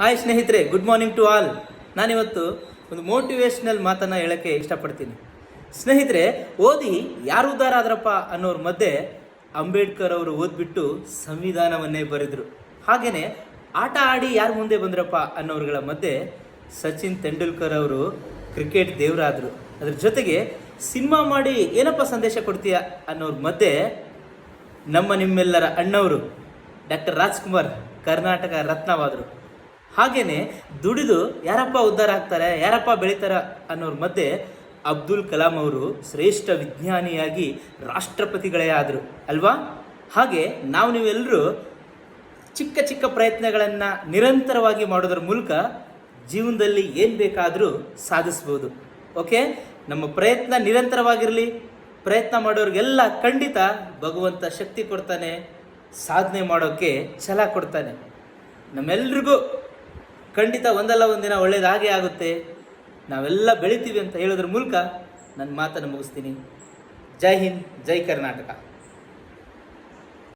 Hi ಸ್ನೇಹಿತರೆ, good morning to all. ನಾನಿವತ್ತು ಒಂದು ಮೋಟಿವೇಶ್ನಲ್ ಮಾತನ್ನು ಹೇಳೋಕ್ಕೆ ಇಷ್ಟಪಡ್ತೀನಿ. ಸ್ನೇಹಿತರೆ, ಓದಿ ಯಾರು ಉದ್ಧಾರ ಆದ್ರಪ್ಪ ಅನ್ನೋರ ಮಧ್ಯೆ ಅಂಬೇಡ್ಕರ್ ಅವರು ಓದ್ಬಿಟ್ಟು ಸಂವಿಧಾನವನ್ನೇ ಬರೆದರು. ಹಾಗೆಯೇ ಆಟ ಆಡಿ ಯಾರು ಮುಂದೆ ಬಂದ್ರಪ್ಪ ಅನ್ನೋರುಗಳ ಮಧ್ಯೆ ಸಚಿನ್ ತೆಂಡೂಲ್ಕರ್ ಅವರು ಕ್ರಿಕೆಟ್ ದೇವರಾದರು. ಅದ್ರ ಜೊತೆಗೆ ಸಿನಿಮಾ ಮಾಡಿ ಏನಪ್ಪ ಸಂದೇಶ ಕೊಡ್ತೀಯ ಅನ್ನೋರ ಮಧ್ಯೆ ನಿಮ್ಮೆಲ್ಲರ ಅಣ್ಣವರು ಡಾಕ್ಟರ್ ರಾಜ್ಕುಮಾರ್ ಕರ್ನಾಟಕ ರತ್ನವಾದರು. ಹಾಗೆಯೇ ದುಡಿದು ಯಾರಪ್ಪ ಉದ್ಧಾರ ಆಗ್ತಾರೆ, ಯಾರಪ್ಪ ಬೆಳೀತಾರೆ ಅನ್ನೋರ ಮಧ್ಯೆ ಅಬ್ದುಲ್ ಕಲಾಂ ಅವರು ಶ್ರೇಷ್ಠ ವಿಜ್ಞಾನಿಯಾಗಿ ರಾಷ್ಟ್ರಪತಿಗಳೇ ಆದರು ಅಲ್ವಾ. ಹಾಗೆ ನೀವೆಲ್ಲರೂ ಚಿಕ್ಕ ಚಿಕ್ಕ ಪ್ರಯತ್ನಗಳನ್ನು ನಿರಂತರವಾಗಿ ಮಾಡೋದ್ರ ಮೂಲಕ ಜೀವನದಲ್ಲಿ ಏನು ಬೇಕಾದರೂ ಸಾಧಿಸ್ಬೋದು. ಓಕೆ, ನಮ್ಮ ಪ್ರಯತ್ನ ನಿರಂತರವಾಗಿರಲಿ. ಪ್ರಯತ್ನ ಮಾಡೋರಿಗೆಲ್ಲ ಖಂಡಿತ ಭಗವಂತ ಶಕ್ತಿ ಕೊಡ್ತಾನೆ, ಸಾಧನೆ ಮಾಡೋಕ್ಕೆ ಛಲ ಕೊಡ್ತಾನೆ. ನಮ್ಮೆಲ್ರಿಗೂ ಖಂಡಿತ ಒಂದಲ್ಲ ಒಂದಿನ ಒಳ್ಳೆಯದಾಗೇ ಆಗುತ್ತೆ. ನಾವೆಲ್ಲ ಬೆಳಿತೀವಿ ಅಂತ ಹೇಳೋದ್ರ ಮೂಲಕ ನನ್ನ ಮಾತನ್ನು ಮುಗಿಸ್ತೀನಿ. ಜೈ ಹಿಂದ್, ಜೈ ಕರ್ನಾಟಕ.